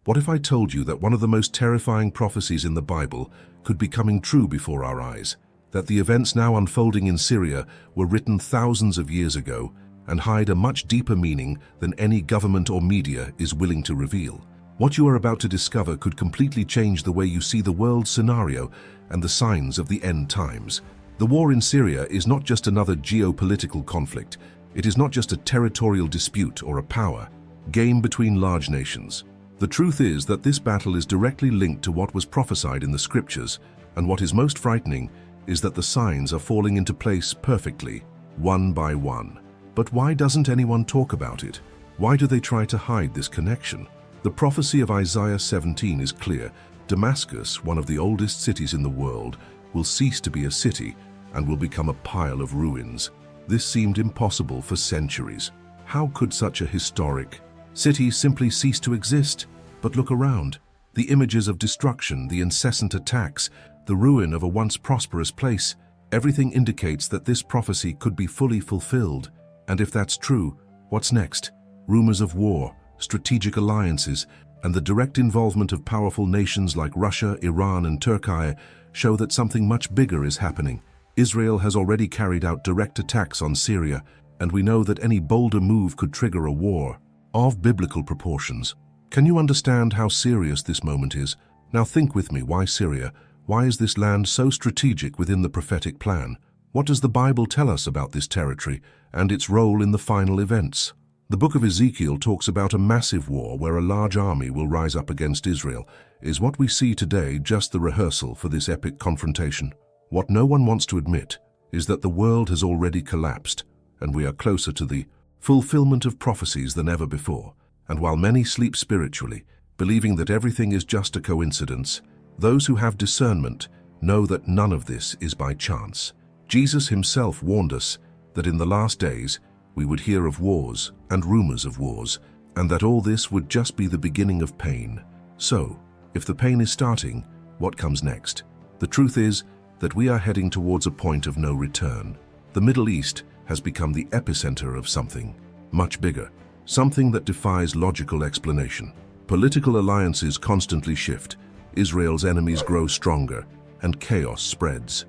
What if I told you that one of the most terrifying prophecies in the Bible could be coming true before our eyes? That the events now unfolding in Syria were written thousands of years ago and hide a much deeper meaning than any government or media is willing to reveal? What you are about to discover could completely change the way you see the world scenario and the signs of the end times. The war in Syria is not just another geopolitical conflict. It is not just a territorial dispute or a power game between large nations. The truth is that this battle is directly linked to what was prophesied in the scriptures, and what is most frightening is that the signs are falling into place perfectly, one by one. But why doesn't anyone talk about it? Why do they try to hide this connection? The prophecy of Isaiah 17 is clear. Damascus, one of the oldest cities in the world, will cease to be a city and will become a pile of ruins. This seemed impossible for centuries. How could such a historic city simply cease to exist? But look around. The images of destruction, the incessant attacks, the ruin of a once prosperous place, everything indicates that this prophecy could be fully fulfilled. And if that's true, what's next? Rumors of war, strategic alliances, and the direct involvement of powerful nations like Russia, Iran, and Turkey show that something much bigger is happening. Israel has already carried out direct attacks on Syria, and we know that any bolder move could trigger a war of biblical proportions. Can you understand how serious this moment is? Now think with me, why Syria? Why is this land so strategic within the prophetic plan? What does the Bible tell us about this territory and its role in the final events? The book of Ezekiel talks about a massive war where a large army will rise up against Israel. Is what we see today just the rehearsal for this epic confrontation? What no one wants to admit is that the world has already collapsed, and we are closer to the fulfillment of prophecies than ever before. And while many sleep spiritually, believing that everything is just a coincidence, those who have discernment know that none of this is by chance. Jesus himself warned us that in the last days we would hear of wars and rumors of wars, and that all this would just be the beginning of pain. So, if the pain is starting, what comes next? The truth is that we are heading towards a point of no return. The Middle East has become the epicenter of something much bigger, something that defies logical explanation. Political alliances constantly shift, Israel's enemies grow stronger, and chaos spreads.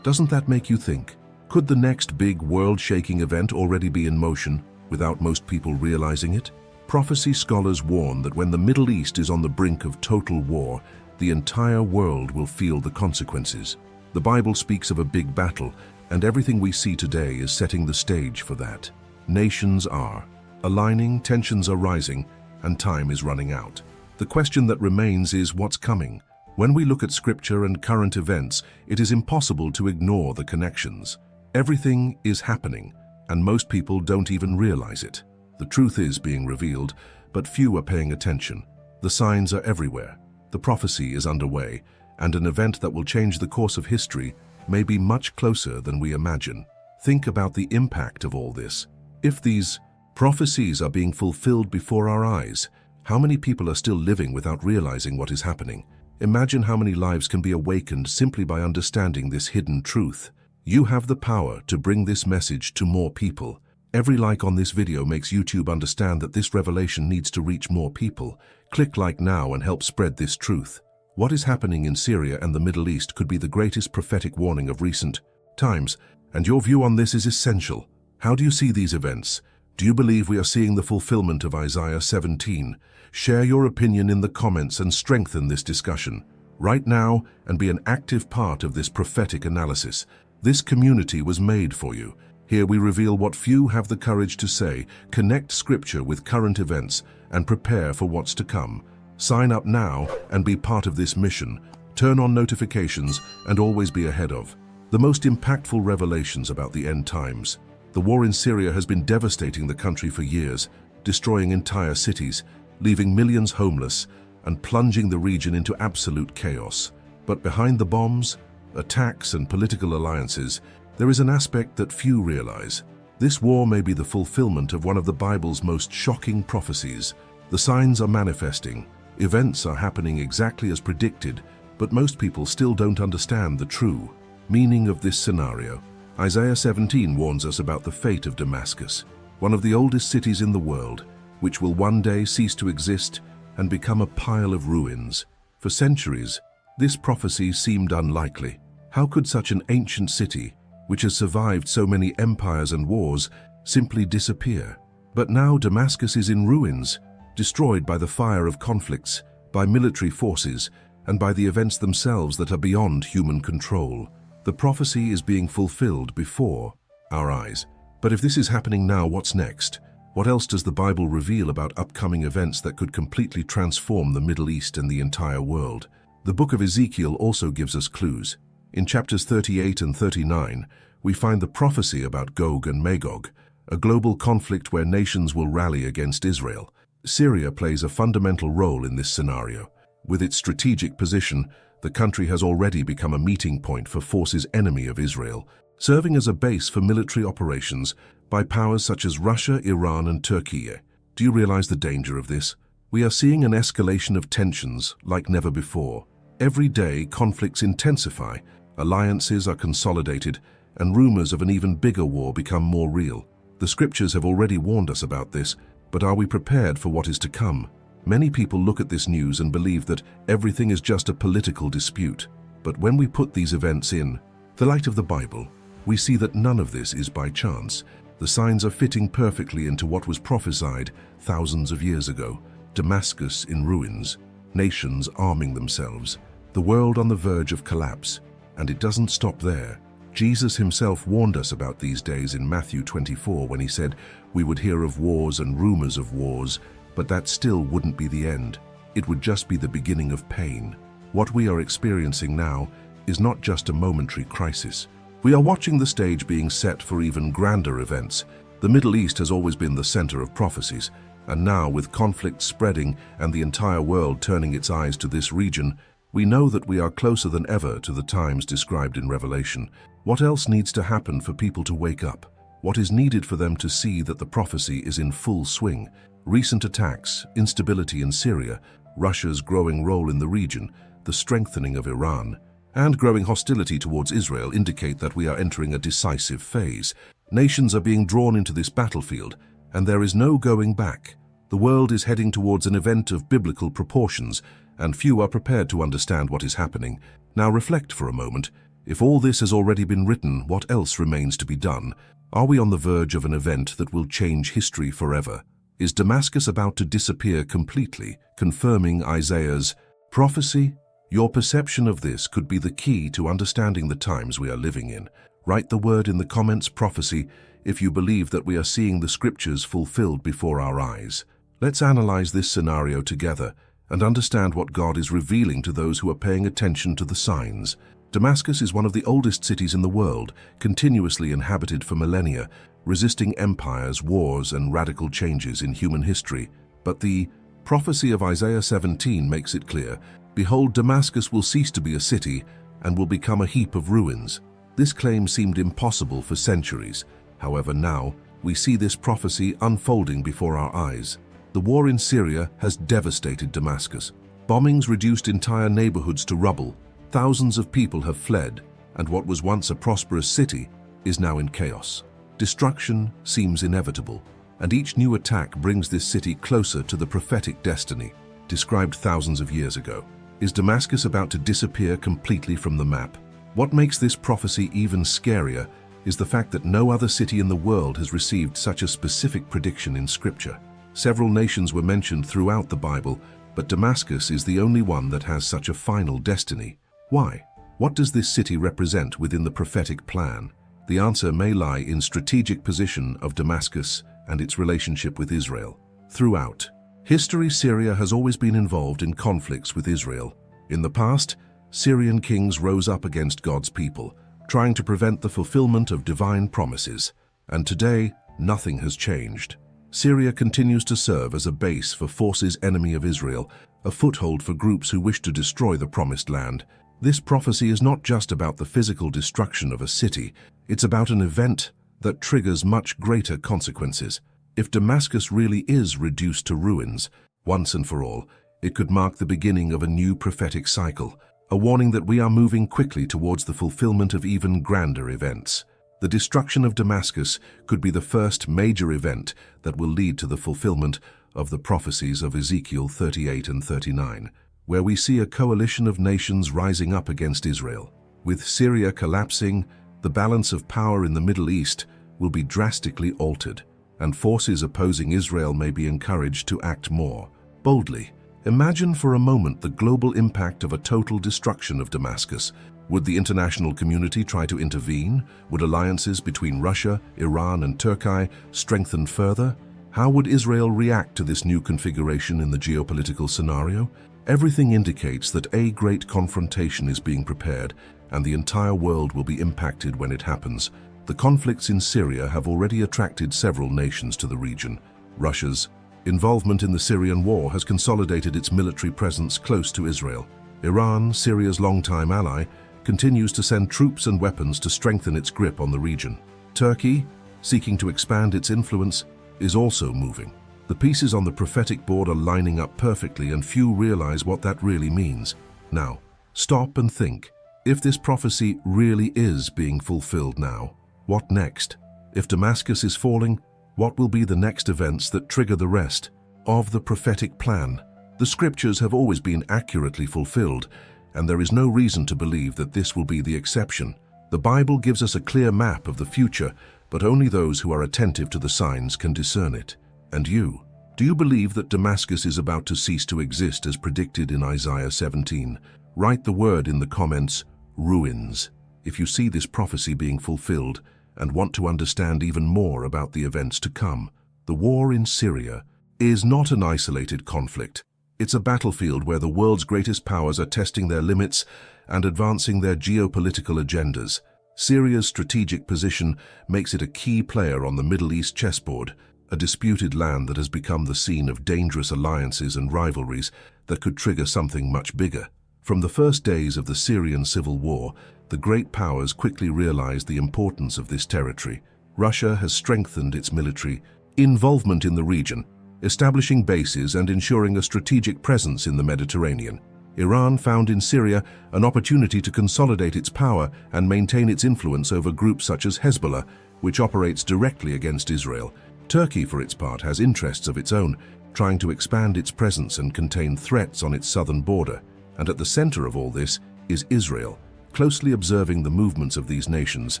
Doesn't that make you think? Could the next big world-shaking event already be in motion without most people realizing it? Prophecy scholars warn that when the Middle East is on the brink of total war, the entire world will feel the consequences. The Bible speaks of a big battle, and everything we see today is setting the stage for that. Nations are aligning, tensions are rising, and time is running out. The question that remains is what's coming? When we look at scripture and current events, it is impossible to ignore the connections. Everything is happening, and most people don't even realize it. The truth is being revealed, but few are paying attention. The signs are everywhere. The prophecy is underway, and an event that will change the course of history may be much closer than we imagine. Think about the impact of all this. If these prophecies are being fulfilled before our eyes, how many people are still living without realizing what is happening? Imagine how many lives can be awakened simply by understanding this hidden truth. You have the power to bring this message to more people. Every like on this video makes YouTube understand that this revelation needs to reach more people. Click like now and help spread this truth. What is happening in Syria and the Middle East could be the greatest prophetic warning of recent times, and your view on this is essential. How do you see these events? Do you believe we are seeing the fulfillment of Isaiah 17? Share your opinion in the comments and strengthen this discussion. Right now, and be an active part of this prophetic analysis. This community was made for you. Here we reveal what few have the courage to say, connect scripture with current events, and prepare for what's to come. Sign up now and be part of this mission. Turn on notifications and always be ahead of the most impactful revelations about the end times. The war in Syria has been devastating the country for years, destroying entire cities, leaving millions homeless, and plunging the region into absolute chaos. But behind the bombs, attacks, and political alliances, there is an aspect that few realize. This war may be the fulfillment of one of the Bible's most shocking prophecies. The signs are manifesting, events are happening exactly as predicted, but most people still don't understand the true meaning of this scenario. Isaiah 17 warns us about the fate of Damascus, one of the oldest cities in the world, which will one day cease to exist and become a pile of ruins. For centuries, this prophecy seemed unlikely. How could such an ancient city, which has survived so many empires and wars, simply disappear? But now Damascus is in ruins, destroyed by the fire of conflicts, by military forces, and by the events themselves that are beyond human control. The prophecy is being fulfilled before our eyes. But if this is happening now, what's next? What else does the Bible reveal about upcoming events that could completely transform the Middle East and the entire world? The book of Ezekiel also gives us clues. In chapters 38 and 39, we find the prophecy about Gog and Magog, a global conflict where nations will rally against Israel. Syria plays a fundamental role in this scenario. With its strategic position, the country has already become a meeting point for forces enemy of Israel, serving as a base for military operations by powers such as Russia, Iran, and Turkey. Do you realize the danger of this? We are seeing an escalation of tensions like never before. Every day, conflicts intensify, alliances are consolidated, and rumors of an even bigger war become more real. The scriptures have already warned us about this, but are we prepared for what is to come? Many people look at this news and believe that everything is just a political dispute. But when we put these events in the light of the Bible, we see that none of this is by chance. The signs are fitting perfectly into what was prophesied thousands of years ago. Damascus in ruins, nations arming themselves, the world on the verge of collapse. And it doesn't stop there. Jesus himself warned us about these days in Matthew 24 when he said we would hear of wars and rumors of wars, but that still wouldn't be the end. It would just be the beginning of pain. What we are experiencing now is not just a momentary crisis. We are watching the stage being set for even grander events. The Middle East has always been the center of prophecies, and now with conflict spreading and the entire world turning its eyes to this region, we know that we are closer than ever to the times described in Revelation. What else needs to happen for people to wake up? What is needed for them to see that the prophecy is in full swing? Recent attacks, instability in Syria, Russia's growing role in the region, the strengthening of Iran, and growing hostility towards Israel indicate that we are entering a decisive phase. Nations are being drawn into this battlefield, and there is no going back. The world is heading towards an event of biblical proportions, and few are prepared to understand what is happening. Now reflect for a moment. If all this has already been written, what else remains to be done? Are we on the verge of an event that will change history forever? Is Damascus about to disappear completely, confirming Isaiah's prophecy? Your perception of this could be the key to understanding the times we are living in. Write the word in the comments prophecy if you believe that we are seeing the scriptures fulfilled before our eyes. Let's analyze this scenario together and understand what God is revealing to those who are paying attention to the signs. Damascus is one of the oldest cities in the world, continuously inhabited for millennia, resisting empires, wars, and radical changes in human history. But the prophecy of Isaiah 17 makes it clear. Behold, Damascus will cease to be a city and will become a heap of ruins. This claim seemed impossible for centuries. However, now we see this prophecy unfolding before our eyes. The war in Syria has devastated Damascus. Bombings reduced entire neighborhoods to rubble. Thousands of people have fled, and what was once a prosperous city is now in chaos. Destruction seems inevitable, and each new attack brings this city closer to the prophetic destiny described thousands of years ago. Is Damascus about to disappear completely from the map? What makes this prophecy even scarier is the fact that no other city in the world has received such a specific prediction in Scripture. Several nations were mentioned throughout the Bible, but Damascus is the only one that has such a final destiny. Why? What does this city represent within the prophetic plan? The answer may lie in strategic position of Damascus and its relationship with Israel. Throughout history, Syria has always been involved in conflicts with Israel. In the past, Syrian kings rose up against God's people, trying to prevent the fulfillment of divine promises. And today, nothing has changed. Syria continues to serve as a base for forces enemy of Israel, a foothold for groups who wish to destroy the promised land. This prophecy is not just about the physical destruction of a city, it's about an event that triggers much greater consequences. If Damascus really is reduced to ruins, once and for all, it could mark the beginning of a new prophetic cycle, a warning that we are moving quickly towards the fulfillment of even grander events. The destruction of Damascus could be the first major event that will lead to the fulfillment of the prophecies of Ezekiel 38 and 39, where we see a coalition of nations rising up against Israel. With Syria collapsing, the balance of power in the Middle East will be drastically altered, and forces opposing Israel may be encouraged to act more boldly. Imagine for a moment the global impact of a total destruction of Damascus. Would the international community try to intervene? Would alliances between Russia, Iran, and Turkey strengthen further? How would Israel react to this new configuration in the geopolitical scenario? Everything indicates that a great confrontation is being prepared, and the entire world will be impacted when it happens. The conflicts in Syria have already attracted several nations to the region. Russia's involvement in the Syrian war has consolidated its military presence close to Israel. Iran, Syria's longtime ally, continues to send troops and weapons to strengthen its grip on the region. Turkey, seeking to expand its influence, is also moving. The pieces on the prophetic board are lining up perfectly, and few realize what that really means. Now, stop and think. If this prophecy really is being fulfilled now, what next? If Damascus is falling, what will be the next events that trigger the rest of the prophetic plan? The scriptures have always been accurately fulfilled, and there is no reason to believe that this will be the exception. The Bible gives us a clear map of the future, but only those who are attentive to the signs can discern it. And you? Do you believe that Damascus is about to cease to exist as predicted in Isaiah 17? Write the word in the comments, ruins, if you see this prophecy being fulfilled and want to understand even more about the events to come. The war in Syria is not an isolated conflict. It's a battlefield where the world's greatest powers are testing their limits and advancing their geopolitical agendas. Syria's strategic position makes it a key player on the Middle East chessboard, a disputed land that has become the scene of dangerous alliances and rivalries that could trigger something much bigger. From the first days of the Syrian civil war, the great powers quickly realized the importance of this territory. Russia has strengthened its military involvement in the region, establishing bases and ensuring a strategic presence in the Mediterranean. Iran found in Syria an opportunity to consolidate its power and maintain its influence over groups such as Hezbollah, which operates directly against Israel. Turkey, for its part, has interests of its own, trying to expand its presence and contain threats on its southern border. And at the center of all this is Israel, closely observing the movements of these nations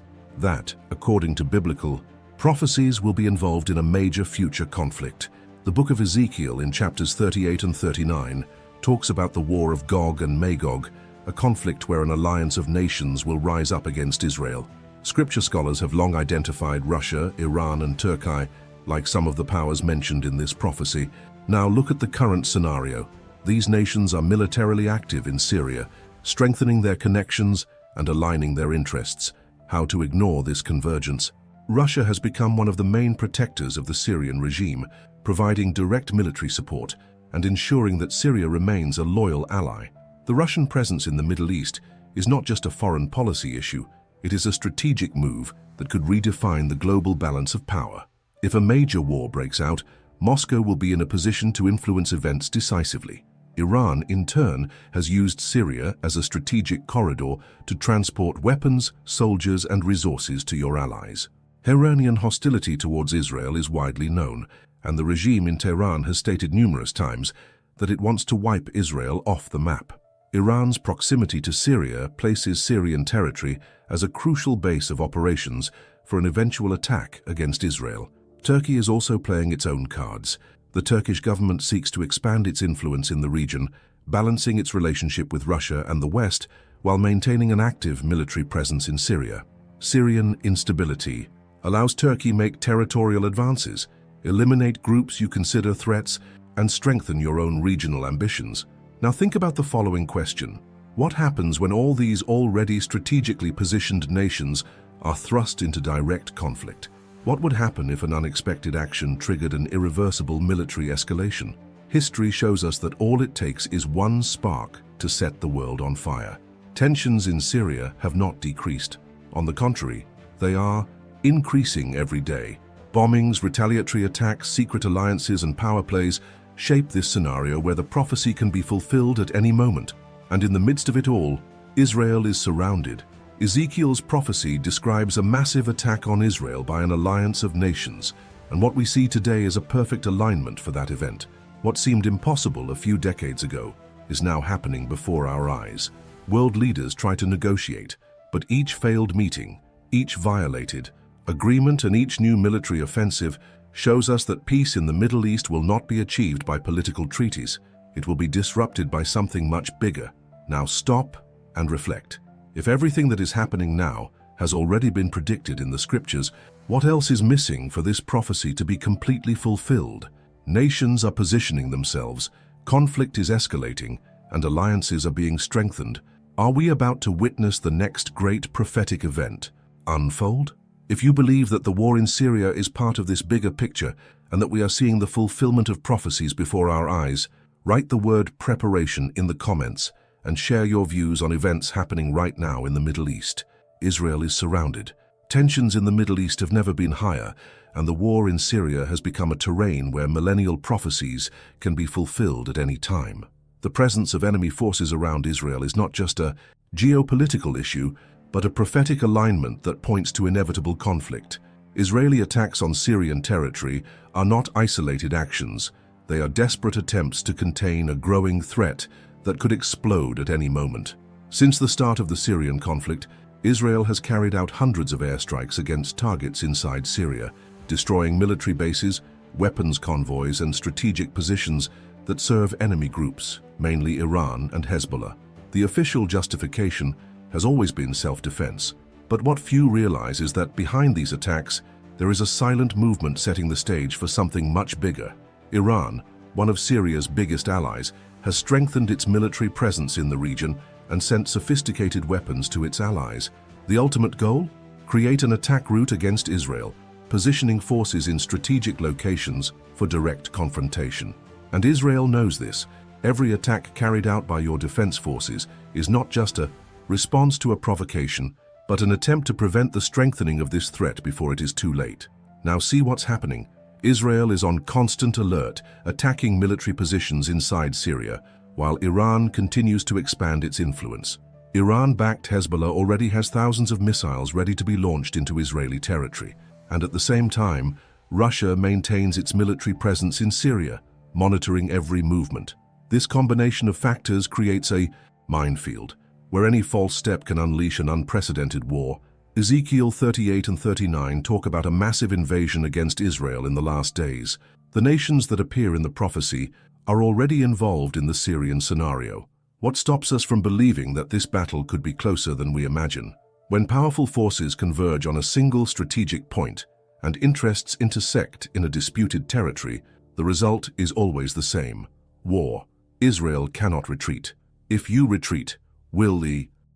that, according to biblical prophecies, will be involved in a major future conflict. The book of Ezekiel in chapters 38 and 39 talks about the war of Gog and Magog, a conflict where an alliance of nations will rise up against Israel. Scripture scholars have long identified Russia, Iran, and Turkey like some of the powers mentioned in this prophecy. Now look at the current scenario. These nations are militarily active in Syria, strengthening their connections and aligning their interests. How to ignore this convergence? Russia has become one of the main protectors of the Syrian regime, providing direct military support and ensuring that Syria remains a loyal ally. The Russian presence in the Middle East is not just a foreign policy issue, it is a strategic move that could redefine the global balance of power. If a major war breaks out, Moscow will be in a position to influence events decisively. Iran, in turn, has used Syria as a strategic corridor to transport weapons, soldiers, and resources to your allies. Iranian hostility towards Israel is widely known, and the regime in Tehran has stated numerous times that it wants to wipe Israel off the map. Iran's proximity to Syria places Syrian territory as a crucial base of operations for an eventual attack against Israel. Turkey is also playing its own cards. The Turkish government seeks to expand its influence in the region, balancing its relationship with Russia and the West while maintaining an active military presence in Syria. Syrian instability allows Turkey make territorial advances, eliminate groups you consider threats, and strengthen your own regional ambitions. Now think about the following question. What happens when all these already strategically positioned nations are thrust into direct conflict? What would happen if an unexpected action triggered an irreversible military escalation? History shows us that all it takes is one spark to set the world on fire. Tensions in Syria have not decreased. On the contrary, they are increasing every day. Bombings, retaliatory attacks, secret alliances, and power plays shape this scenario where the prophecy can be fulfilled at any moment. And in the midst of it all, Israel is surrounded. Ezekiel's prophecy describes a massive attack on Israel by an alliance of nations, And what we see today is a perfect alignment for that event. What seemed impossible a few decades ago is now happening before our eyes. World leaders try to negotiate, but each failed meeting, each violated agreement, and each new military offensive shows us that peace in the Middle East will not be achieved by political treaties. It will be disrupted by something much bigger. Now stop and reflect. If everything that is happening now has already been predicted in the scriptures, what else is missing for this prophecy to be completely fulfilled? Nations are positioning themselves, conflict is escalating, and alliances are being strengthened. Are we about to witness the next great prophetic event unfold? If you believe that the war in Syria is part of this bigger picture and that we are seeing the fulfillment of prophecies before our eyes, write the word preparation in the comments and share your views on events happening right now in the Middle East. Israel is surrounded. Tensions in the Middle East have never been higher, and the war in Syria has become a terrain where millennial prophecies can be fulfilled at any time. The presence of enemy forces around Israel is not just a geopolitical issue, but a prophetic alignment that points to inevitable conflict. Israeli attacks on Syrian territory are not isolated actions. They are desperate attempts to contain a growing threat that could explode at any moment. Since the start of the Syrian conflict, Israel has carried out hundreds of airstrikes against targets inside Syria, destroying military bases, weapons convoys, and strategic positions that serve enemy groups, mainly Iran and Hezbollah. The official justification has always been self-defense, but what few realize is that behind these attacks, there is a silent movement setting the stage for something much bigger. Iran, one of Syria's biggest allies, has strengthened its military presence in the region and sent sophisticated weapons to its allies. The ultimate goal? Create an attack route against Israel, positioning forces in strategic locations for direct confrontation. And Israel knows this. Every attack carried out by your defense forces is not just a response to a provocation, but an attempt to prevent the strengthening of this threat before it is too late. Now see what's happening. Israel is on constant alert, attacking military positions inside Syria, while Iran continues to expand its influence. Iran-backed Hezbollah already has thousands of missiles ready to be launched into Israeli territory, and at the same time, Russia maintains its military presence in Syria, monitoring every movement. This combination of factors creates a minefield, where any false step can unleash an unprecedented war. Ezekiel 38 and 39 talk about a massive invasion against Israel in the last days. The nations that appear in the prophecy are already involved in the Syrian scenario. What stops us from believing that this battle could be closer than we imagine? When powerful forces converge on a single strategic point and interests intersect in a disputed territory, the result is always the same: war. Israel cannot retreat. If you retreat, will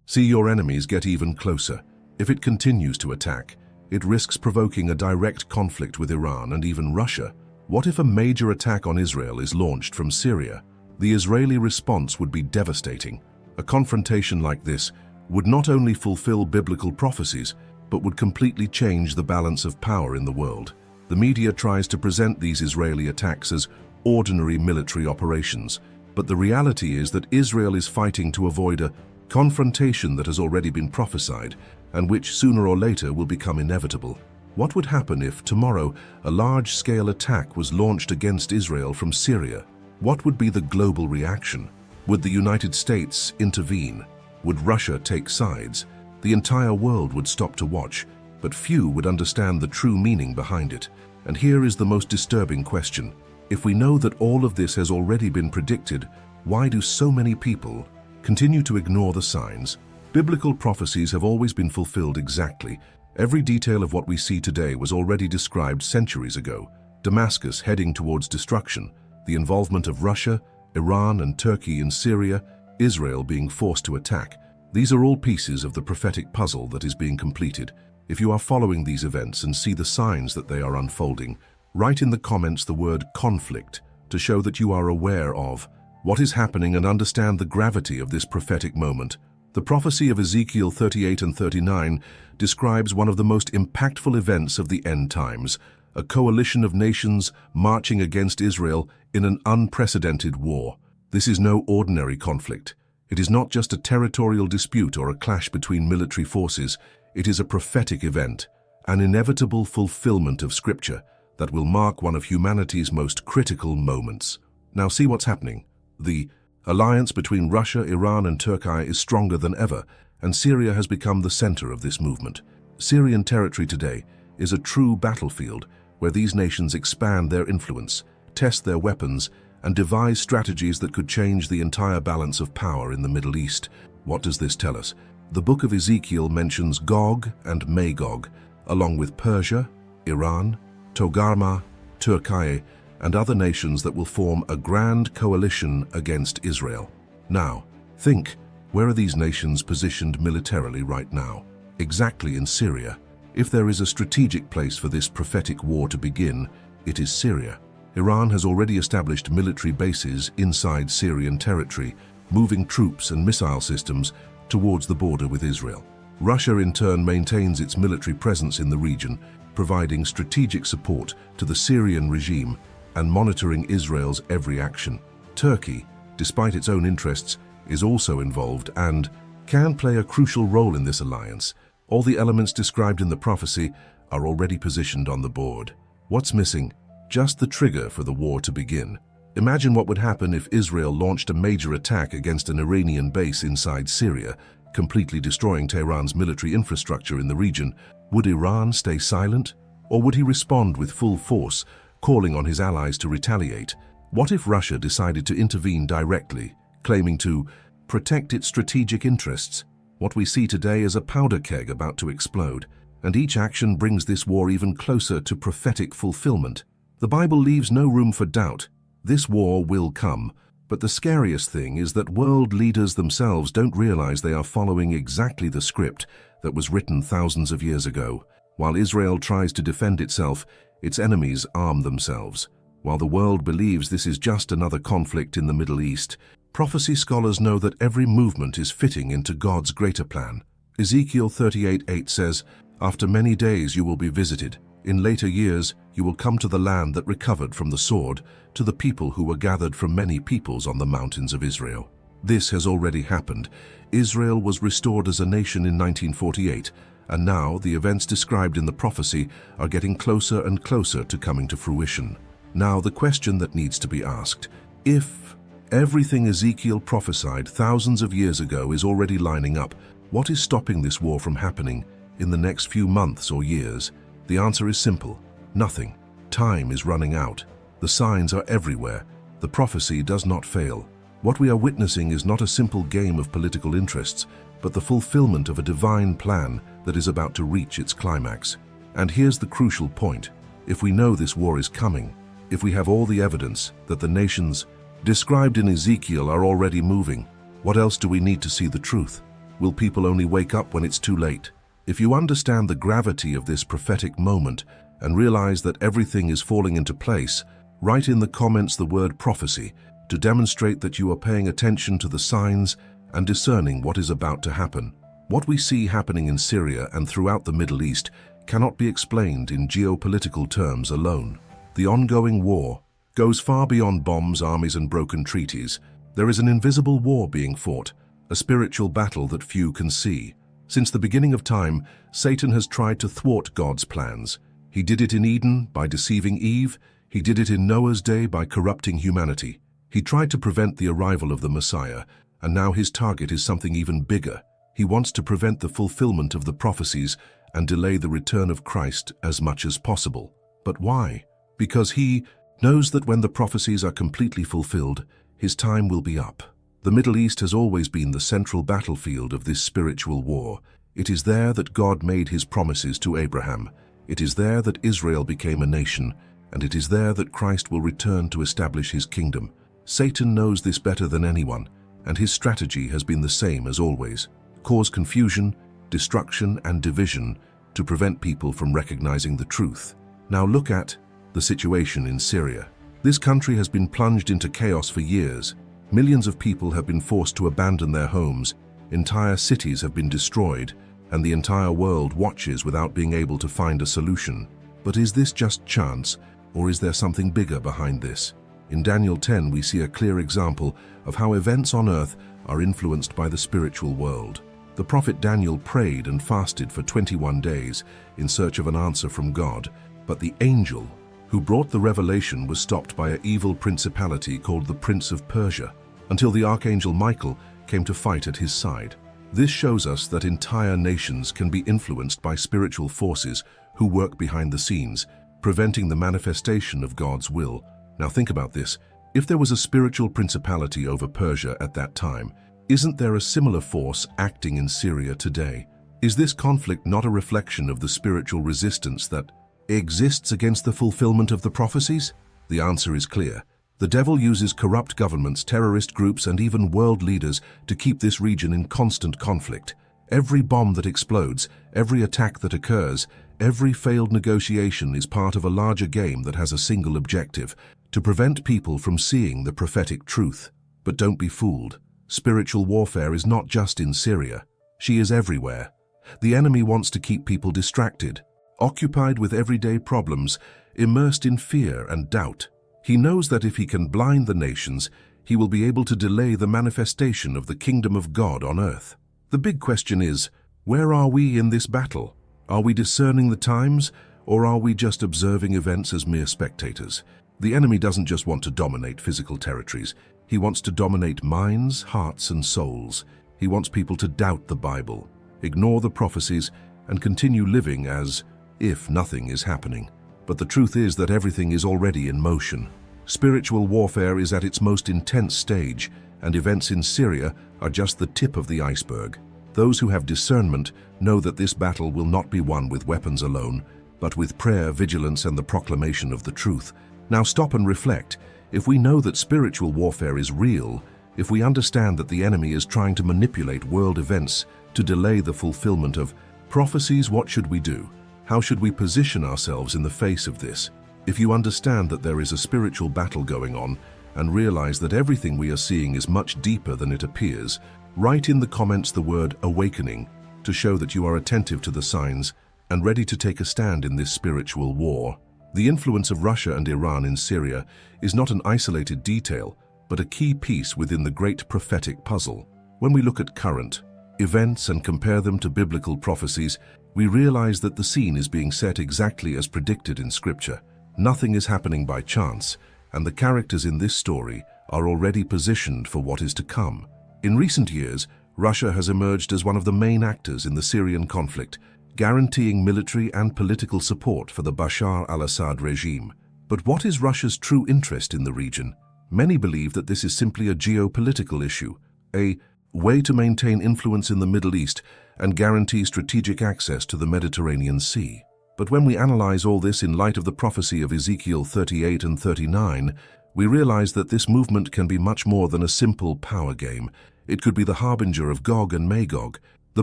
see your enemies get even closer. If it continues to attack, it risks provoking a direct conflict with Iran and even Russia. What if a major attack on Israel is launched from Syria? The Israeli response would be devastating. A confrontation like this would not only fulfill biblical prophecies, but would completely change the balance of power in the world. The media tries to present these Israeli attacks as ordinary military operations, but the reality is that Israel is fighting to avoid a confrontation that has already been prophesied and which sooner or later will become inevitable. What would happen if tomorrow a large-scale attack was launched against Israel from Syria? What would be the global reaction? Would the United States intervene? Would Russia take sides? The entire world would stop to watch, but few would understand the true meaning behind it. And here is the most disturbing question. If we know that all of this has already been predicted, why do so many people continue to ignore the signs? Biblical prophecies have always been fulfilled exactly. Every detail of what we see today was already described centuries ago. Damascus heading towards destruction, the involvement of Russia, Iran, and Turkey in Syria, Israel being forced to attack. These are all pieces of the prophetic puzzle that is being completed. If you are following these events and see the signs that they are unfolding, write in the comments the word conflict to show that you are aware of what is happening and understand the gravity of this prophetic moment. The prophecy of Ezekiel 38 and 39 describes one of the most impactful events of the end times, a coalition of nations marching against Israel in an unprecedented war. This is no ordinary conflict. It is not just a territorial dispute or a clash between military forces. It is a prophetic event, an inevitable fulfillment of Scripture. that will mark one of humanity's most critical moments. Now see what's happening. The alliance between Russia, Iran and Turkey is stronger than ever, and Syria has become the center of this movement. Syrian territory today is a true battlefield where these nations expand their influence, test their weapons, and devise strategies that could change the entire balance of power in the Middle East. What does this tell us? The book of Ezekiel mentions Gog and Magog, along with Persia, Iran, Togarmah, Turkey, and other nations that will form a grand coalition against Israel. Now, think, where are these nations positioned militarily right now? Exactly in Syria. If there is a strategic place for this prophetic war to begin, it is Syria. Iran has already established military bases inside Syrian territory, moving troops and missile systems towards the border with Israel. Russia in turn maintains its military presence in the region, providing strategic support to the Syrian regime and monitoring Israel's every action. Turkey, despite its own interests, is also involved and can play a crucial role in this alliance. All the elements described in the prophecy are already positioned on the board. What's missing? Just the trigger for the war to begin. Imagine what would happen if Israel launched a major attack against an Iranian base inside Syria, completely destroying Tehran's military infrastructure in the region. Would Iran stay silent? Or would he respond with full force, calling on his allies to retaliate? What if Russia decided to intervene directly, claiming to protect its strategic interests? What we see today is a powder keg about to explode, and each action brings this war even closer to prophetic fulfillment. The Bible leaves no room for doubt. This war will come, but the scariest thing is that world leaders themselves don't realize they are following exactly the script that was written thousands of years ago. While Israel tries to defend itself, its enemies arm themselves. While the world believes this is just another conflict in the Middle East, prophecy scholars know that every movement is fitting into God's greater plan. Ezekiel 38:8 says, "After many days you will be visited. In later years you will come to the land that recovered from the sword, to the people who were gathered from many peoples on the mountains of Israel." This has already happened. Israel was restored as a nation in 1948, and now the events described in the prophecy are getting closer and closer to coming to fruition. Now the question that needs to be asked, if everything Ezekiel prophesied thousands of years ago is already lining up, what is stopping this war from happening in the next few months or years? The answer is simple: nothing. Time is running out. The signs are everywhere. The prophecy does not fail. What we are witnessing is not a simple game of political interests, but the fulfillment of a divine plan that is about to reach its climax. And here's the crucial point. If we know this war is coming, if we have all the evidence that the nations described in Ezekiel are already moving, what else do we need to see the truth? Will people only wake up when it's too late? If you understand the gravity of this prophetic moment and realize that everything is falling into place, write in the comments the word prophecy to demonstrate that you are paying attention to the signs and discerning what is about to happen. What we see happening in Syria and throughout the Middle East cannot be explained in geopolitical terms alone. The ongoing war goes far beyond bombs, armies, and broken treaties. There is an invisible war being fought, a spiritual battle that few can see. Since the beginning of time, Satan has tried to thwart God's plans. He did it in Eden by deceiving Eve. He did it in Noah's day by corrupting humanity. He tried to prevent the arrival of the Messiah, and now his target is something even bigger. He wants to prevent the fulfillment of the prophecies and delay the return of Christ as much as possible. But why? Because he knows that when the prophecies are completely fulfilled, his time will be up. The Middle East has always been the central battlefield of this spiritual war. It is there that God made his promises to Abraham. It is there that Israel became a nation, and it is there that Christ will return to establish his kingdom. Satan knows this better than anyone, and his strategy has been the same as always: cause confusion, destruction, and division to prevent people from recognizing the truth. Now look at the situation in Syria. This country has been plunged into chaos for years. Millions of people have been forced to abandon their homes, entire cities have been destroyed, and the entire world watches without being able to find a solution. But is this just chance, or is there something bigger behind this? In Daniel 10, we see a clear example of how events on earth are influenced by the spiritual world. The prophet Daniel prayed and fasted for 21 days in search of an answer from God, but the angel who brought the revelation was stopped by an evil principality called the Prince of Persia, until the Archangel Michael came to fight at his side. This shows us that entire nations can be influenced by spiritual forces who work behind the scenes, preventing the manifestation of God's will. Now think about this. If there was a spiritual principality over Persia at that time, isn't there a similar force acting in Syria today? Is this conflict not a reflection of the spiritual resistance that exists against the fulfillment of the prophecies? The answer is clear. The devil uses corrupt governments, terrorist groups, and even world leaders to keep this region in constant conflict. Every bomb that explodes, every attack that occurs, every failed negotiation is part of a larger game that has a single objective: to prevent people from seeing the prophetic truth. But don't be fooled. Spiritual warfare is not just in Syria. She is everywhere. The enemy wants to keep people distracted, occupied with everyday problems, immersed in fear and doubt. He knows that if he can blind the nations, he will be able to delay the manifestation of the kingdom of God on earth. The big question is, where are we in this battle? Are we discerning the times, or are we just observing events as mere spectators? The enemy doesn't just want to dominate physical territories. He wants to dominate minds, hearts, and souls. He wants people to doubt the Bible, ignore the prophecies, and continue living as if nothing is happening. But the truth is that everything is already in motion. Spiritual warfare is at its most intense stage, and events in Syria are just the tip of the iceberg. Those who have discernment know that this battle will not be won with weapons alone, but with prayer, vigilance, and the proclamation of the truth. Now stop and reflect. If we know that spiritual warfare is real, if we understand that the enemy is trying to manipulate world events to delay the fulfillment of prophecies, what should we do? How should we position ourselves in the face of this? If you understand that there is a spiritual battle going on and realize that everything we are seeing is much deeper than it appears, write in the comments the word awakening to show that you are attentive to the signs and ready to take a stand in this spiritual war. The influence of Russia and Iran in Syria is not an isolated detail, but a key piece within the great prophetic puzzle. When we look at current events and compare them to biblical prophecies, we realize that the scene is being set exactly as predicted in Scripture. Nothing is happening by chance, and the characters in this story are already positioned for what is to come. In recent years, Russia has emerged as one of the main actors in the Syrian conflict, guaranteeing military and political support for the Bashar al-Assad regime. But what is Russia's true interest in the region? Many believe that this is simply a geopolitical issue, a way to maintain influence in the Middle East and guarantee strategic access to the Mediterranean Sea. But when we analyze all this in light of the prophecy of Ezekiel 38 and 39, we realize that this movement can be much more than a simple power game. It could be the harbinger of Gog and Magog. The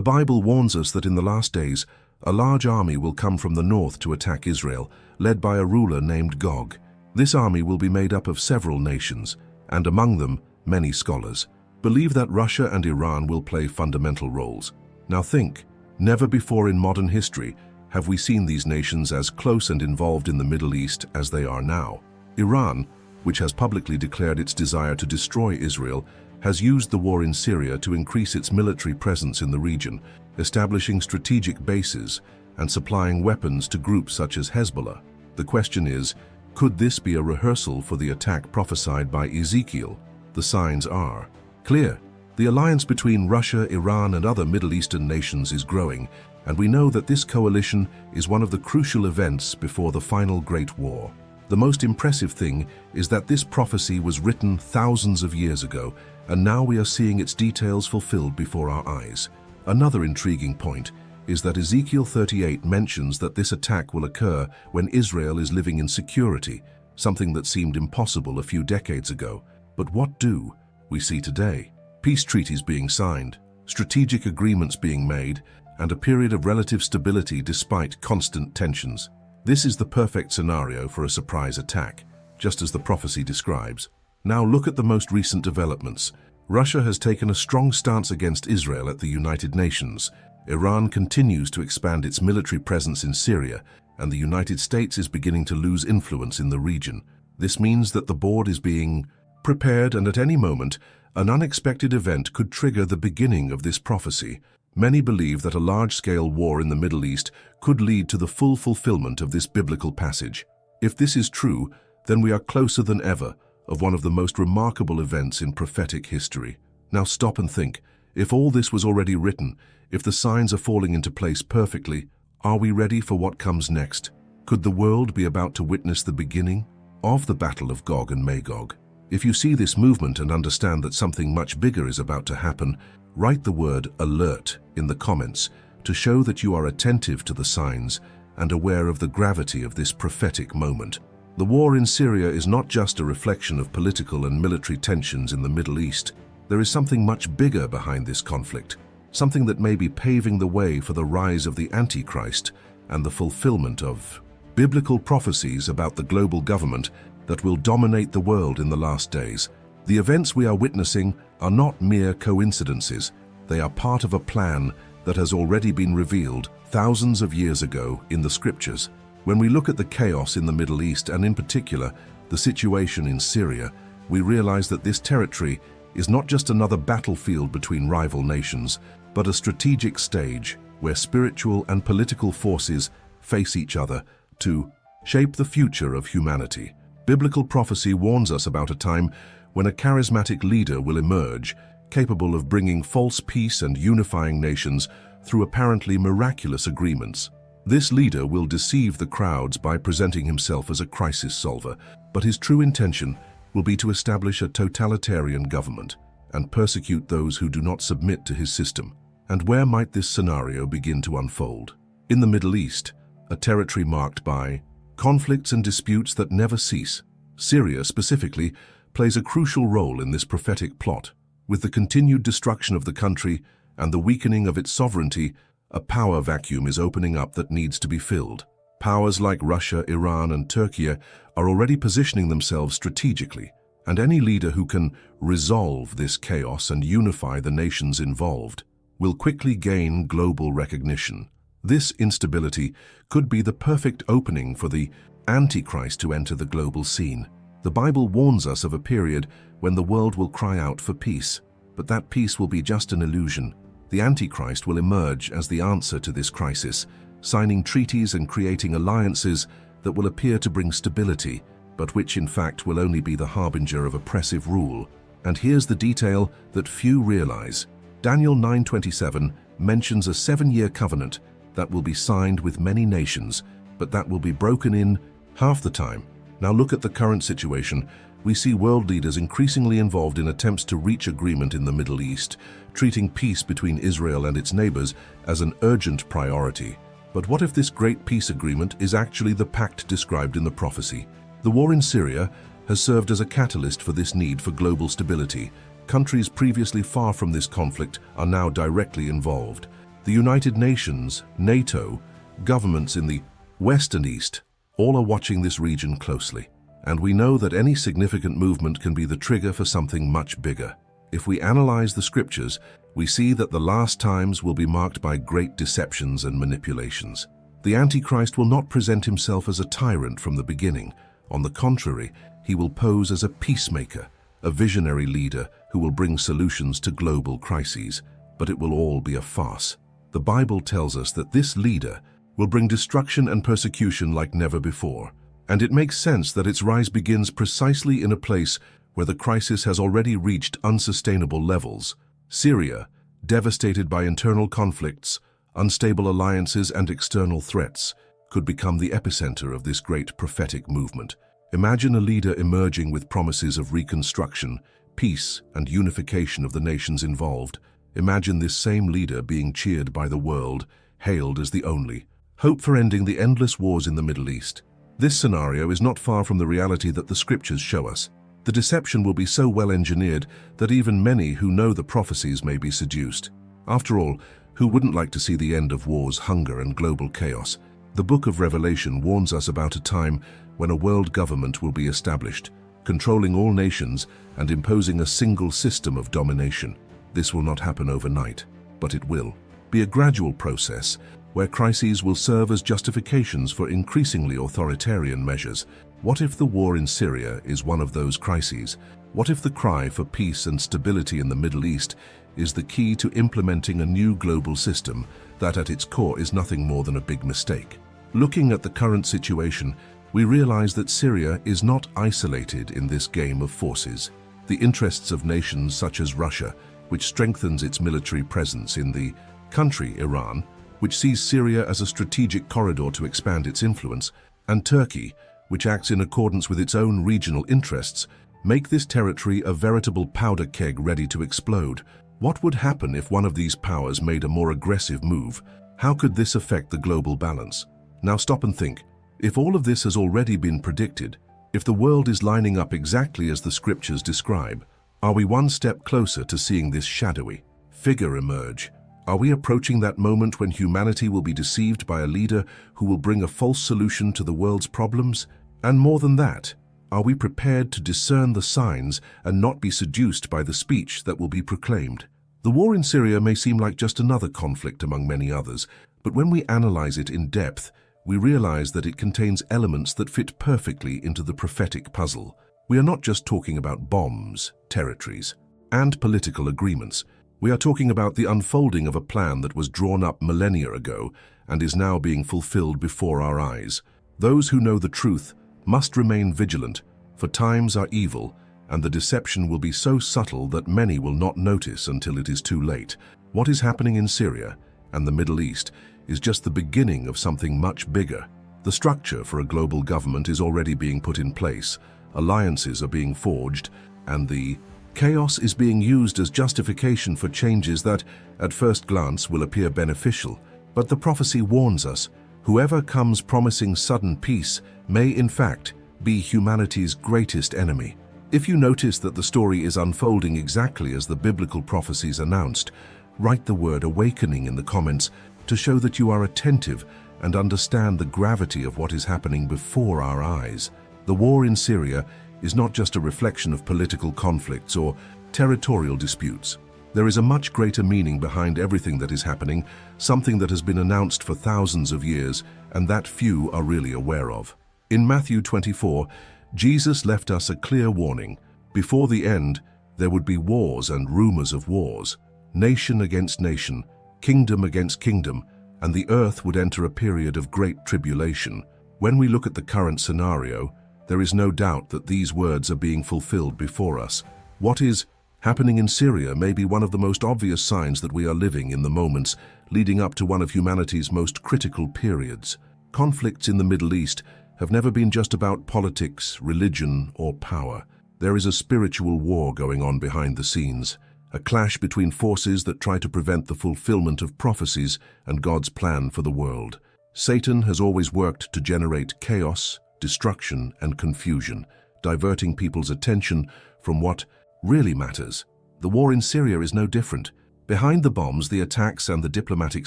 Bible warns us that in the last days, a large army will come from the north to attack Israel, led by a ruler named Gog. This army will be made up of several nations, and among them, many scholars believe that Russia and Iran will play fundamental roles. Now think, never before in modern history have we seen these nations as close and involved in the Middle East as they are now. Iran, which has publicly declared its desire to destroy Israel, has used the war in Syria to increase its military presence in the region, establishing strategic bases and supplying weapons to groups such as Hezbollah. The question is, could this be a rehearsal for the attack prophesied by Ezekiel? The signs are clear. The alliance between Russia, Iran, and other Middle Eastern nations is growing, and we know that this coalition is one of the crucial events before the final Great War. The most impressive thing is that this prophecy was written thousands of years ago, and now we are seeing its details fulfilled before our eyes. Another intriguing point is that Ezekiel 38 mentions that this attack will occur when Israel is living in security, something that seemed impossible a few decades ago. But what do we see today? Peace treaties being signed, strategic agreements being made, and a period of relative stability despite constant tensions. This is the perfect scenario for a surprise attack, just as the prophecy describes. Now look at the most recent developments. Russia has taken a strong stance against Israel at the United Nations. Iran continues to expand its military presence in Syria, and the United States is beginning to lose influence in the region. This means that the board is being prepared, and at any moment, an unexpected event could trigger the beginning of this prophecy. Many believe that a large-scale war in the Middle East could lead to the full fulfillment of this biblical passage. If this is true, then we are closer than ever of one of the most remarkable events in prophetic history. Now stop and think. If all this was already written, if the signs are falling into place perfectly, are we ready for what comes next? Could the world be about to witness the beginning of the battle of Gog and Magog? If you see this movement and understand that something much bigger is about to happen, write the word alert in the comments to show that you are attentive to the signs and aware of the gravity of this prophetic moment. The war in Syria is not just a reflection of political and military tensions in the Middle East. There is something much bigger behind this conflict, something that may be paving the way for the rise of the Antichrist and the fulfillment of biblical prophecies about the global government that will dominate the world in the last days. The events we are witnessing are not mere coincidences. They are part of a plan that has already been revealed thousands of years ago in the scriptures. When we look at the chaos in the Middle East, and in particular, the situation in Syria, we realize that this territory is not just another battlefield between rival nations, but a strategic stage where spiritual and political forces face each other to shape the future of humanity. Biblical prophecy warns us about a time when a charismatic leader will emerge, capable of bringing false peace and unifying nations through apparently miraculous agreements. This leader will deceive the crowds by presenting himself as a crisis solver, but his true intention will be to establish a totalitarian government and persecute those who do not submit to his system. And where might this scenario begin to unfold? In the Middle East, a territory marked by conflicts and disputes that never cease. Syria, specifically, plays a crucial role in this prophetic plot. With the continued destruction of the country and the weakening of its sovereignty, a power vacuum is opening up that needs to be filled. Powers like Russia, Iran, and Turkey are already positioning themselves strategically, and any leader who can resolve this chaos and unify the nations involved will quickly gain global recognition. This instability could be the perfect opening for the Antichrist to enter the global scene. The Bible warns us of a period when the world will cry out for peace, but that peace will be just an illusion. The Antichrist will emerge as the answer to this crisis, signing treaties and creating alliances that will appear to bring stability, but which in fact will only be the harbinger of oppressive rule. And here's the detail that few realize. Daniel 9:27 mentions a 7-year covenant that will be signed with many nations, but that will be broken in half the time. Now look at the current situation. We see world leaders increasingly involved in attempts to reach agreement in the Middle East, treating peace between Israel and its neighbors as an urgent priority. But what if this great peace agreement is actually the pact described in the prophecy? The war in Syria has served as a catalyst for this need for global stability. Countries previously far from this conflict are now directly involved. The United Nations, NATO, governments in the West and East, all are watching this region closely. And we know that any significant movement can be the trigger for something much bigger. If we analyze the scriptures, we see that the last times will be marked by great deceptions and manipulations. The Antichrist will not present himself as a tyrant from the beginning. On the contrary, he will pose as a peacemaker, a visionary leader who will bring solutions to global crises. But it will all be a farce. The Bible tells us that this leader will bring destruction and persecution like never before. And it makes sense that its rise begins precisely in a place where the crisis has already reached unsustainable levels. Syria, devastated by internal conflicts, unstable alliances, and external threats, could become the epicenter of this great prophetic movement. Imagine a leader emerging with promises of reconstruction, peace, and unification of the nations involved. Imagine this same leader being cheered by the world, hailed as the only hope for ending the endless wars in the Middle East. This scenario is not far from the reality that the scriptures show us. The deception will be so well engineered that even many who know the prophecies may be seduced. After all, who wouldn't like to see the end of wars, hunger, and global chaos? The book of Revelation warns us about a time when a world government will be established, controlling all nations and imposing a single system of domination. This will not happen overnight, but it will be a gradual process where crises will serve as justifications for increasingly authoritarian measures. What if the war in Syria is one of those crises? What if the cry for peace and stability in the Middle East is the key to implementing a new global system that at its core is nothing more than a big mistake? Looking at the current situation, we realize that Syria is not isolated in this game of forces. The interests of nations such as Russia, which strengthens its military presence in the country Iran, which sees Syria as a strategic corridor to expand its influence, and Turkey, which acts in accordance with its own regional interests, make this territory a veritable powder keg ready to explode. What would happen if one of these powers made a more aggressive move? How could this affect the global balance? Now stop and think. If all of this has already been predicted, if the world is lining up exactly as the scriptures describe, are we one step closer to seeing this shadowy figure emerge? Are we approaching that moment when humanity will be deceived by a leader who will bring a false solution to the world's problems? And more than that, are we prepared to discern the signs and not be seduced by the speech that will be proclaimed? The war in Syria may seem like just another conflict among many others, but when we analyze it in depth, we realize that it contains elements that fit perfectly into the prophetic puzzle. We are not just talking about bombs, territories, and political agreements. We are talking about the unfolding of a plan that was drawn up millennia ago and is now being fulfilled before our eyes. Those who know the truth must remain vigilant, for times are evil, and the deception will be so subtle that many will not notice until it is too late. What is happening in Syria and the Middle East is just the beginning of something much bigger. The structure for a global government is already being put in place, alliances are being forged, and the chaos is being used as justification for changes that, at first glance, will appear beneficial. But the prophecy warns us, whoever comes promising sudden peace may, in fact, be humanity's greatest enemy. If you notice that the story is unfolding exactly as the biblical prophecies announced, write the word awakening in the comments to show that you are attentive and understand the gravity of what is happening before our eyes. The war in Syria is not just a reflection of political conflicts or territorial disputes. There is a much greater meaning behind everything that is happening, something that has been announced for thousands of years and that few are really aware of. In Matthew 24, Jesus left us a clear warning. Before the end, there would be wars and rumors of wars, nation against nation, kingdom against kingdom, and the earth would enter a period of great tribulation. When we look at the current scenario, there is no doubt that these words are being fulfilled before us. What is happening in Syria may be one of the most obvious signs that we are living in the moments leading up to one of humanity's most critical periods. Conflicts in the Middle East have never been just about politics, religion, or power. There is a spiritual war going on behind the scenes, a clash between forces that try to prevent the fulfillment of prophecies and God's plan for the world. Satan has always worked to generate chaos, destruction, and confusion, diverting people's attention from what really matters. The war in Syria is no different. Behind the bombs, the attacks, and the diplomatic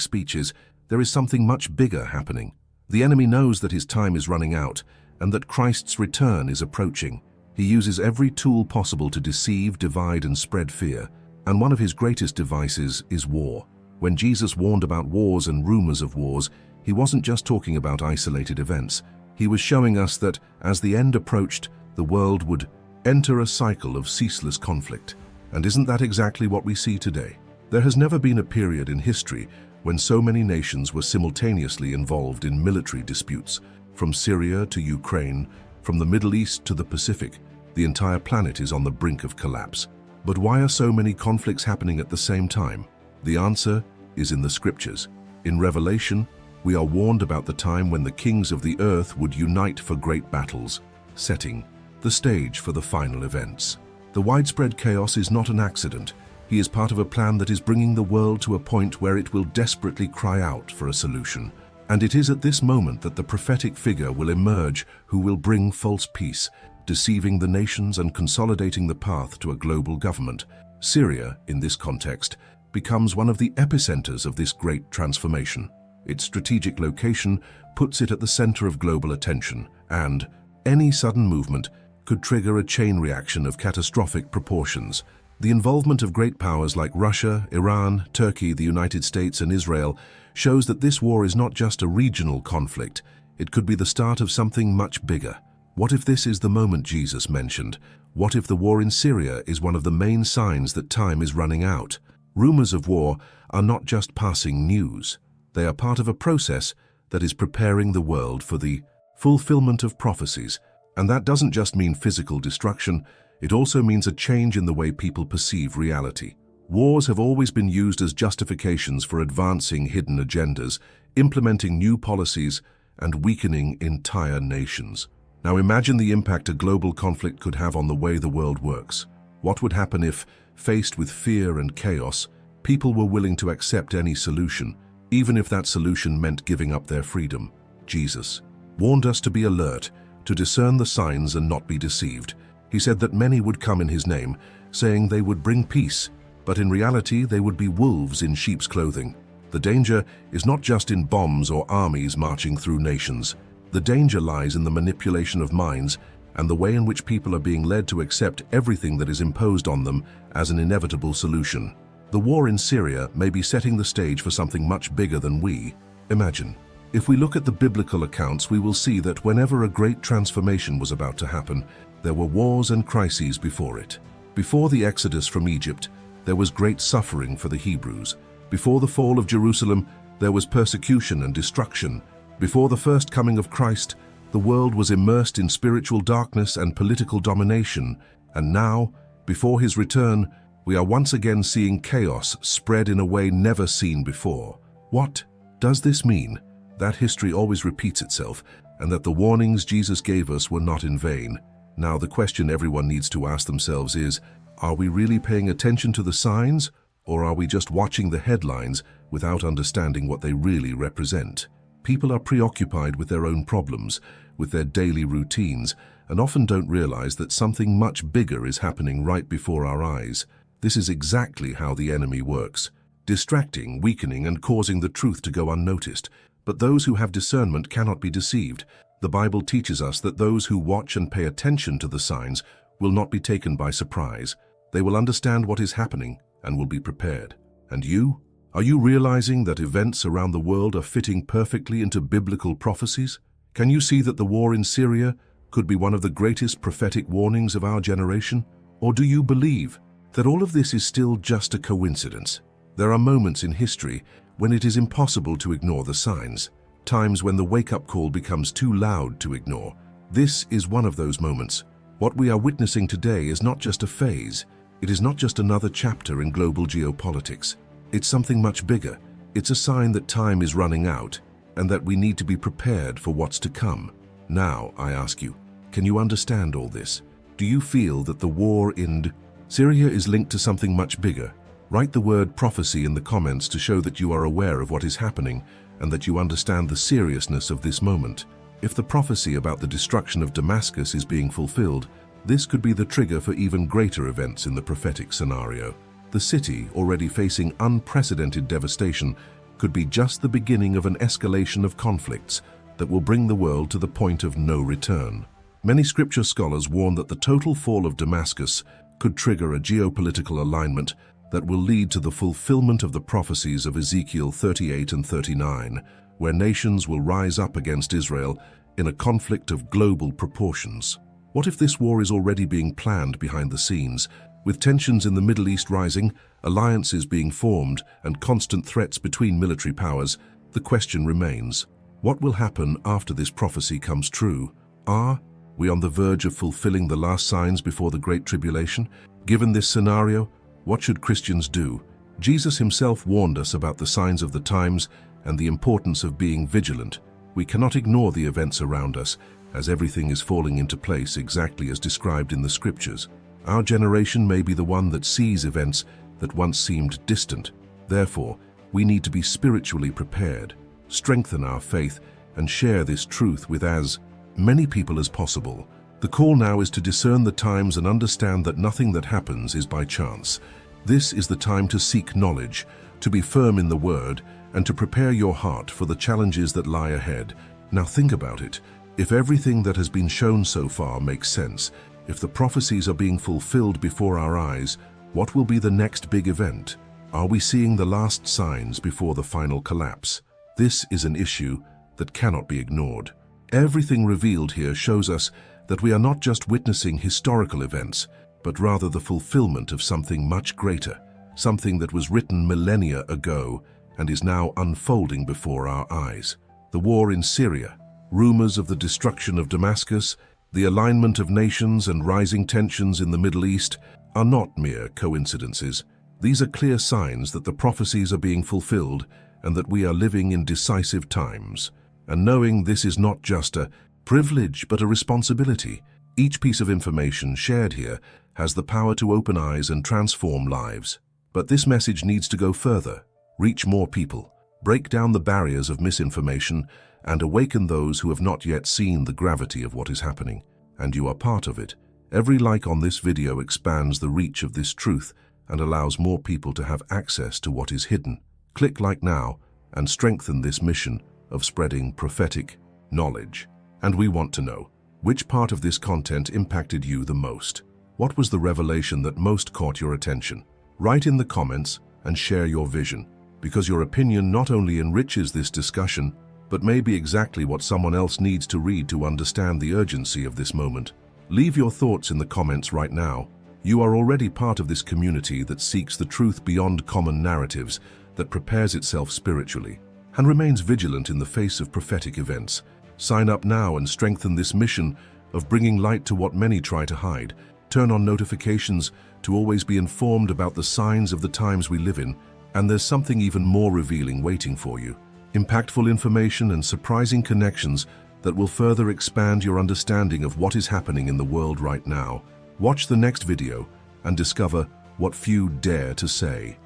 speeches, there is something much bigger happening. The enemy knows that his time is running out and that Christ's return is approaching. He uses every tool possible to deceive, divide, and spread fear. And one of his greatest devices is war. When Jesus warned about wars and rumors of wars, he wasn't just talking about isolated events. He was showing us that, as the end approached, the world would enter a cycle of ceaseless conflict. And isn't that exactly what we see today? There has never been a period in history when so many nations were simultaneously involved in military disputes. From Syria to Ukraine, from the Middle East to the Pacific, the entire planet is on the brink of collapse. But why are so many conflicts happening at the same time? The answer is in the scriptures. In Revelation, we are warned about the time when the kings of the earth would unite for great battles, setting the stage for the final events. The widespread chaos is not an accident. He is part of a plan that is bringing the world to a point where it will desperately cry out for a solution. And it is at this moment that the prophetic figure will emerge who will bring false peace, deceiving the nations and consolidating the path to a global government. Syria, in this context, becomes one of the epicenters of this great transformation. Its strategic location puts it at the center of global attention, and any sudden movement could trigger a chain reaction of catastrophic proportions. The involvement of great powers like Russia, Iran, Turkey, the United States, and Israel shows that this war is not just a regional conflict. It could be the start of something much bigger. What if this is the moment Jesus mentioned? What if the war in Syria is one of the main signs that time is running out? Rumors of war are not just passing news. They are part of a process that is preparing the world for the fulfillment of prophecies. And that doesn't just mean physical destruction, it also means a change in the way people perceive reality. Wars have always been used as justifications for advancing hidden agendas, implementing new policies, and weakening entire nations. Now imagine the impact a global conflict could have on the way the world works. What would happen if, faced with fear and chaos, people were willing to accept any solution, even if that solution meant giving up their freedom? Jesus warned us to be alert, to discern the signs and not be deceived. He said that many would come in his name, saying they would bring peace, but in reality they would be wolves in sheep's clothing. The danger is not just in bombs or armies marching through nations. The danger lies in the manipulation of minds and the way in which people are being led to accept everything that is imposed on them as an inevitable solution. The war in Syria may be setting the stage for something much bigger than we imagine. If we look at the biblical accounts, we will see that whenever a great transformation was about to happen, there were wars and crises before it. Before the Exodus from Egypt, there was great suffering for the Hebrews. Before the fall of Jerusalem, there was persecution and destruction. Before the first coming of Christ, the world was immersed in spiritual darkness and political domination. And now, before his return, we are once again seeing chaos spread in a way never seen before. What does this mean? That history always repeats itself, and that the warnings Jesus gave us were not in vain. Now the question everyone needs to ask themselves is, are we really paying attention to the signs, or are we just watching the headlines without understanding what they really represent? People are preoccupied with their own problems, with their daily routines, and often don't realize that something much bigger is happening right before our eyes. This is exactly how the enemy works, distracting, weakening, and causing the truth to go unnoticed. But those who have discernment cannot be deceived. The Bible teaches us that those who watch and pay attention to the signs will not be taken by surprise. They will understand what is happening and will be prepared. And you? Are you realizing that events around the world are fitting perfectly into biblical prophecies? Can you see that the war in Syria could be one of the greatest prophetic warnings of our generation? Or do you believe that all of this is still just a coincidence? There are moments in history when it is impossible to ignore the signs, times when the wake-up call becomes too loud to ignore. This is one of those moments. What we are witnessing today is not just a phase. It is not just another chapter in global geopolitics. It's something much bigger. It's a sign that time is running out and that we need to be prepared for what's to come. Now, I ask you, can you understand all this? Do you feel that the war in Syria is linked to something much bigger? Write the word prophecy in the comments to show that you are aware of what is happening and that you understand the seriousness of this moment. If the prophecy about the destruction of Damascus is being fulfilled, this could be the trigger for even greater events in the prophetic scenario. The city, already facing unprecedented devastation, could be just the beginning of an escalation of conflicts that will bring the world to the point of no return. Many scripture scholars warn that the total fall of Damascus could trigger a geopolitical alignment that will lead to the fulfillment of the prophecies of Ezekiel 38 and 39, where nations will rise up against Israel in a conflict of global proportions. What if this war is already being planned behind the scenes, with tensions in the Middle East rising, alliances being formed, and constant threats between military powers? The question remains, what will happen after this prophecy comes true? Are we on the verge of fulfilling the last signs before the Great Tribulation? Given this scenario, what should Christians do? Jesus himself warned us about the signs of the times and the importance of being vigilant. We cannot ignore the events around us, as everything is falling into place exactly as described in the scriptures. Our generation may be the one that sees events that once seemed distant. Therefore, we need to be spiritually prepared, strengthen our faith, and share this truth with as many people as possible. The call now is to discern the times and understand that nothing that happens is by chance. This is the time to seek knowledge, to be firm in the word, and to prepare your heart for the challenges that lie ahead. Now think about it. If everything that has been shown so far makes sense, if the prophecies are being fulfilled before our eyes, what will be the next big event? Are we seeing the last signs before the final collapse? This is an issue that cannot be ignored. Everything revealed here shows us that we are not just witnessing historical events, but rather the fulfillment of something much greater, something that was written millennia ago and is now unfolding before our eyes. The war in Syria Rumors of the destruction of Damascus, the alignment of nations and rising tensions in the Middle East are not mere coincidences. These are clear signs that the prophecies are being fulfilled and that we are living in decisive times. And knowing this is not just a privilege but a responsibility. Each piece of information shared here has the power to open eyes and transform lives. But this message needs to go further, reach more people, break down the barriers of misinformation, and awaken those who have not yet seen the gravity of what is happening. And you are part of it. Every like on this video expands the reach of this truth and allows more people to have access to what is hidden. Click like now and strengthen this mission of spreading prophetic knowledge. And we want to know, which part of this content impacted you the most? What was the revelation that most caught your attention? Write in the comments and share your vision, because your opinion not only enriches this discussion, but may be exactly what someone else needs to read to understand the urgency of this moment. Leave your thoughts in the comments right now. You are already part of this community that seeks the truth beyond common narratives, that prepares itself spiritually, and remains vigilant in the face of prophetic events. Sign up now and strengthen this mission of bringing light to what many try to hide. Turn on notifications to always be informed about the signs of the times we live in, and there's something even more revealing waiting for you. Impactful information and surprising connections that will further expand your understanding of what is happening in the world right now. Watch the next video and discover what few dare to say.